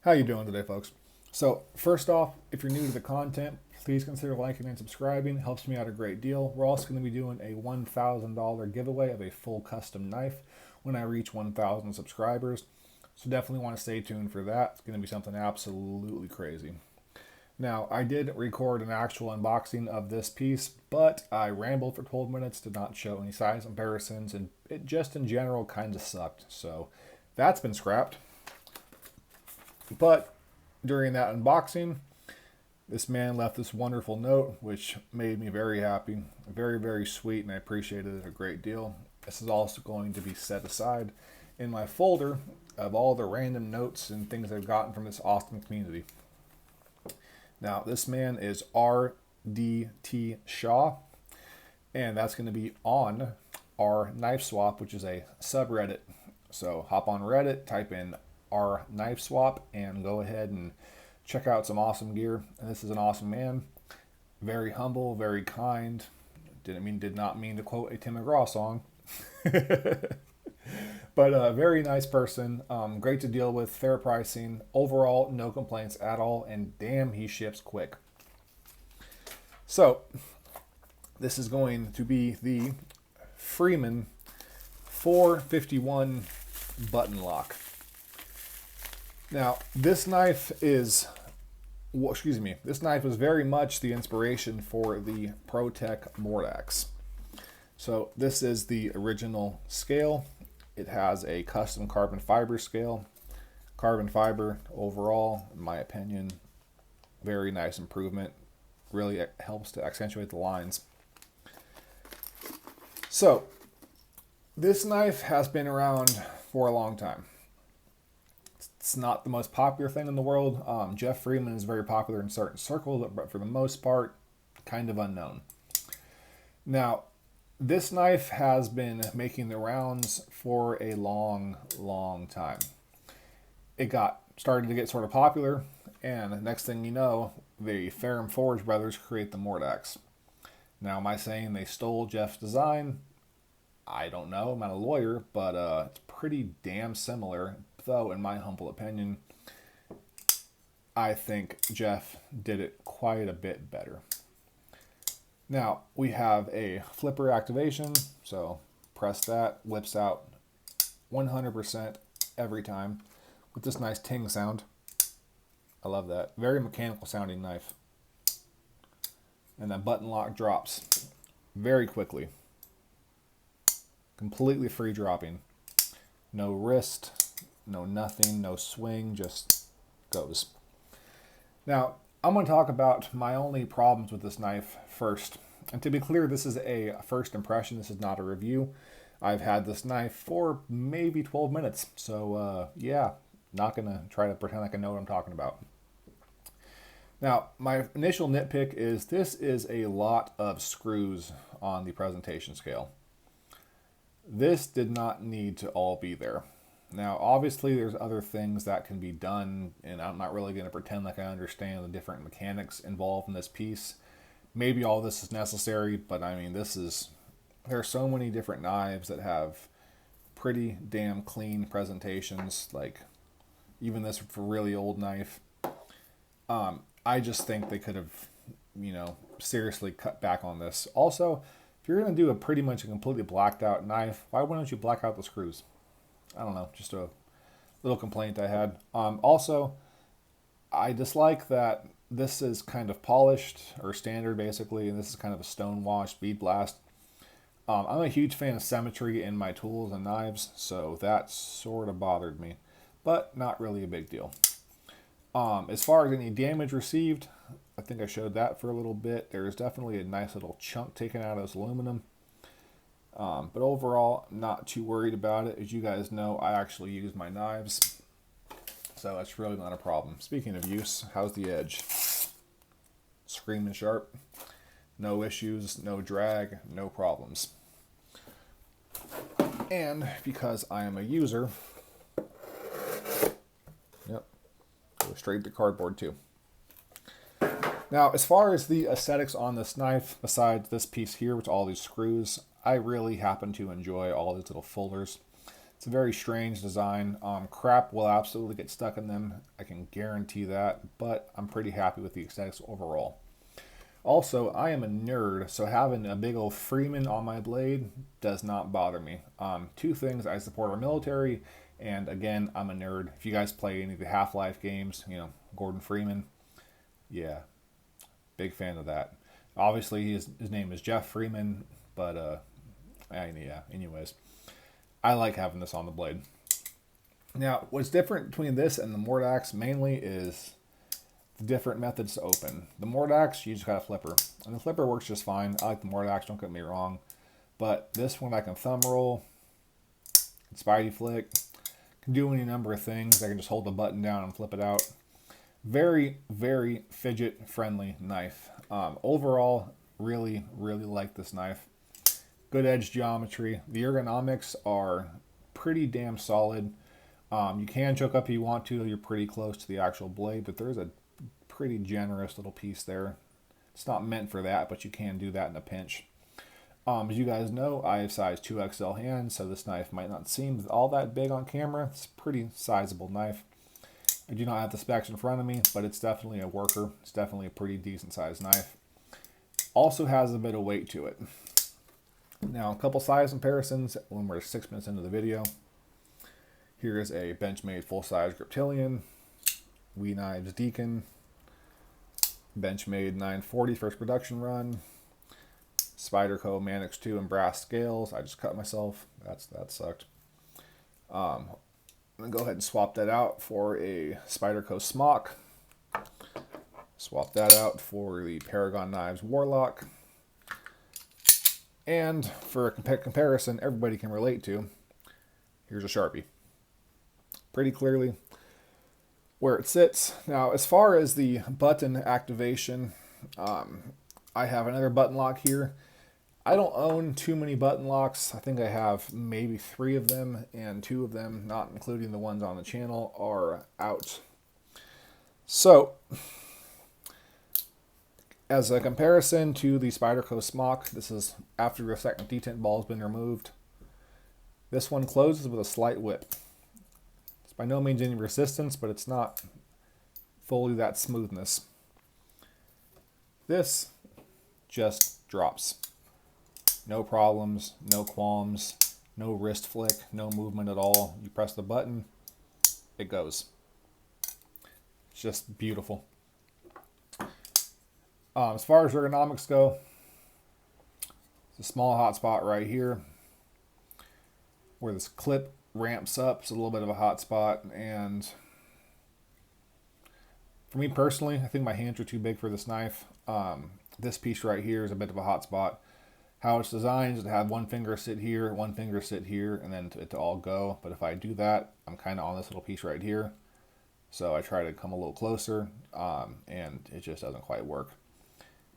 How you doing today, folks? So first off, if you're new to the content, please consider liking and subscribing. It helps me out a great deal. We're also going to be doing a $1,000 giveaway of a full custom knife when I reach 1,000 subscribers. So definitely want to stay tuned for that. It's going to be something absolutely crazy. Now, I did record an actual unboxing of this piece, but I rambled for 12 minutes, did not show any size comparisons, and it just in general kind of sucked. So that's been scrapped. But during that unboxing, this man left this wonderful note, which made me very happy. Very, very sweet, and I appreciated it a great deal. This is also going to be set aside in my folder of all the random notes and things I've gotten from this awesome community. Now, this man is RDT Shaw, and that's going to be on our Knife Swap, which is a subreddit. So hop on Reddit, type in our Knife Swap, and go ahead and check out some awesome gear. And this is an awesome man, very humble, very kind. Did not mean to quote a Tim McGraw song, but a very nice person. Great to deal with, fair pricing, overall no complaints at all, and damn, he ships quick. So this is going to be the Freeman 451 button lock. Now, this knife is, this knife is very much the inspiration for the ProTech MORDAX. So this is the original scale. It has a custom carbon fiber scale. Carbon fiber overall, in my opinion, very nice improvement. Really helps to accentuate the lines. So this knife has been around for a long time. It's not the most popular thing in the world. Jeff Freeman is very popular in certain circles, but for the most part, kind of unknown. Now, this knife has been making the rounds for a long, long time. It started to get sort of popular, and the next thing you know, the Ferrum Forge brothers create the MORDAX. Now, am I saying they stole Jeff's design? I don't know. I'm not a lawyer, but it's pretty damn similar. Though, in my humble opinion, I think Jeff did it quite a bit better. Now, we have a flipper activation, so press that, whips out 100% every time with this nice ting sound. I love that. Very mechanical sounding knife. And that button lock drops very quickly. Completely free dropping. No wrist. No nothing, no swing, just goes. Now, I'm going to talk about my only problems with this knife first. And to be clear, this is a first impression. This is not a review. I've had this knife for maybe 12 minutes. So, yeah, not going to try to pretend like I know what I'm talking about. Now, my initial nitpick is this is a lot of screws on the presentation scale. This did not need to all be there. Now, obviously, there's other things that can be done, and I'm not really going to pretend like I understand the different mechanics involved in this piece. Maybe all this is necessary, but I mean, there are so many different knives that have pretty damn clean presentations, like even this for really old knife. I just think they could have, seriously cut back on this. Also, if you're going to do a pretty much a completely blacked out knife, why wouldn't you black out the screws? I don't know, just a little complaint I had. Also, I dislike that this is kind of polished or standard basically, and this is kind of a stone wash bead blast. I'm a huge fan of symmetry in my tools and knives, so that sort of bothered me, but not really a big deal. As far as any damage received, I think I showed that for a little bit. There's definitely a nice little chunk taken out of this aluminum. But overall, not too worried about it. As you guys know, I actually use my knives, so that's really not a problem. Speaking of use, how's the edge? Screaming sharp. No issues, no drag, no problems. And because I am a user, yep, go straight to cardboard too. Now, as far as the aesthetics on this knife, besides this piece here with all these screws, I really happen to enjoy all these little folders. It's a very strange design. Crap will absolutely get stuck in them. I can guarantee that, but I'm pretty happy with the aesthetics overall. Also, I am a nerd, so having a big old Freeman on my blade does not bother me. Two things: I support our military, and again, I'm a nerd. If you guys play any of the Half-Life games, you know, Gordon Freeman, yeah, big fan of that. Obviously, his name is Jeff Freeman, but yeah. Anyways, I like having this on the blade. Now, what's different between this and the MORDAX mainly is the different methods to open. The MORDAX, you just got a flipper, and the flipper works just fine. I like the MORDAX, don't get me wrong, but this one I can thumb roll, spidey flick, can do any number of things. I can just hold the button down and flip it out. Very, very fidget friendly knife. Overall, really, really like this knife. Good edge geometry. The ergonomics are pretty damn solid. You can choke up if you want to. You're pretty close to the actual blade, but there's a pretty generous little piece there. It's not meant for that, but you can do that in a pinch. As you guys know, I have size 2XL hands, so this knife might not seem all that big on camera. It's a pretty sizable knife. I do not have the specs in front of me, but it's definitely a worker. It's definitely a pretty decent sized knife. Also has a bit of weight to it. Now, a couple size comparisons when we're 6 minutes into the video. Here is a Benchmade full-size Griptilian, We Knives Deacon, Benchmade 940 first production run, Spyderco Manix 2 and brass scales. I just cut myself. That sucked. I'm gonna go ahead and swap that out for a Spyderco Smock. Swap that out for the Paragon Knives Warlock. And for a comparison everybody can relate to, here's a Sharpie. Pretty clearly where it sits. Now, as far as the button activation, I have another button lock here. I don't own too many button locks. I think I have maybe 3 of them, and 2 of them, not including the ones on the channel, are out. So, as a comparison to the Spyderco Smock, this is after the second detent ball has been removed. This one closes with a slight whip. It's by no means any resistance, but it's not fully that smoothness. This just drops. No problems, no qualms, no wrist flick, no movement at all. You press the button, it goes. It's just beautiful. As far as ergonomics go, it's a small hot spot right here where this clip ramps up. It's a little bit of a hot spot, and for me personally, I think my hands are too big for this knife. This piece right here is a bit of a hot spot. How it's designed is to have one finger sit here, one finger sit here, and then it to all go. But if I do that, I'm kind of on this little piece right here. So I try to come a little closer, and it just doesn't quite work.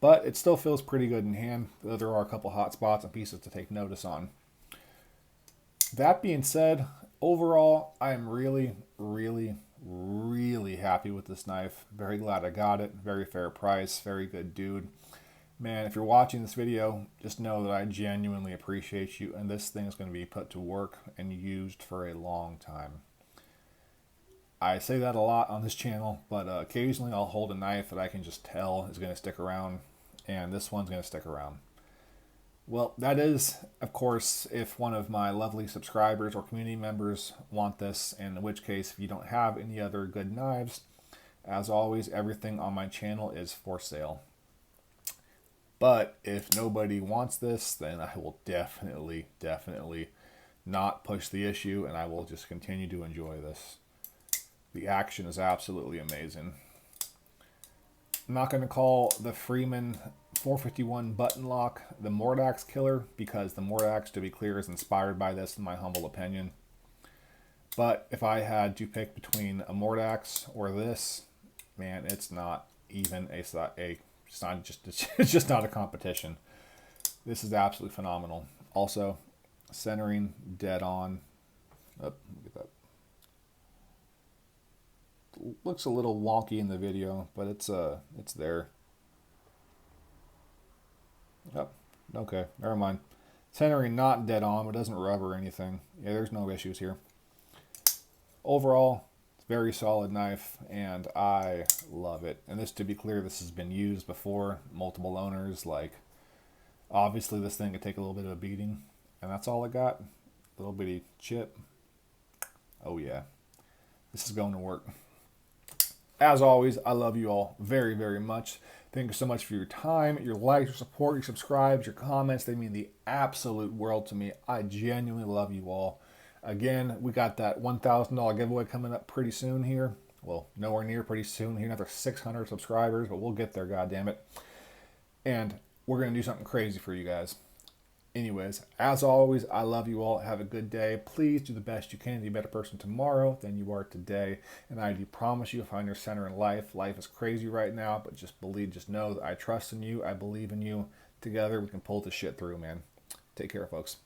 But it still feels pretty good in hand, though there are a couple hot spots and pieces to take notice on. That being said, overall, I am really, really, really happy with this knife. Very glad I got it. Very fair price. Very good dude. Man, if you're watching this video, just know that I genuinely appreciate you, and this thing is going to be put to work and used for a long time. I say that a lot on this channel, but occasionally I'll hold a knife that I can just tell is going to stick around, and this one's going to stick around. Well, that is, of course, if one of my lovely subscribers or community members want this, in which case, if you don't have any other good knives, as always, everything on my channel is for sale. But if nobody wants this, then I will definitely not push the issue, and I will just continue to enjoy this. The action is absolutely amazing. I'm not going to call the Freeman 451 button lock the MORDAX killer, because the MORDAX, to be clear, is inspired by this, in my humble opinion. But if I had to pick between a MORDAX or this, man, it's not even it's just not a competition. This is absolutely phenomenal. Also, centering dead on. Oh, look at that. Looks a little wonky in the video, but it's there. Oh, okay, never mind. Centering not dead on, but doesn't rub or anything. Yeah, there's no issues here. Overall, very solid knife, and I love it. And this, to be clear, this has been used before, multiple owners. Like, obviously this thing could take a little bit of a beating, and that's all it got. A little bitty chip. Oh yeah, this is going to work. As always, I love you all very, very much. Thank you so much for your time, your likes, your support, your subscribes, your comments. They mean the absolute world to me. I genuinely love you all. Again, we got that $1,000 giveaway coming up pretty soon here. Well, nowhere near pretty soon here. Another 600 subscribers, but we'll get there, goddammit. And we're going to do something crazy for you guys. Anyways, as always, I love you all. Have a good day. Please do the best you can to be a better person tomorrow than you are today. And I do promise you'll find your center in life. Life is crazy right now, but just know that I trust in you. I believe in you. Together, we can pull this shit through, man. Take care, folks.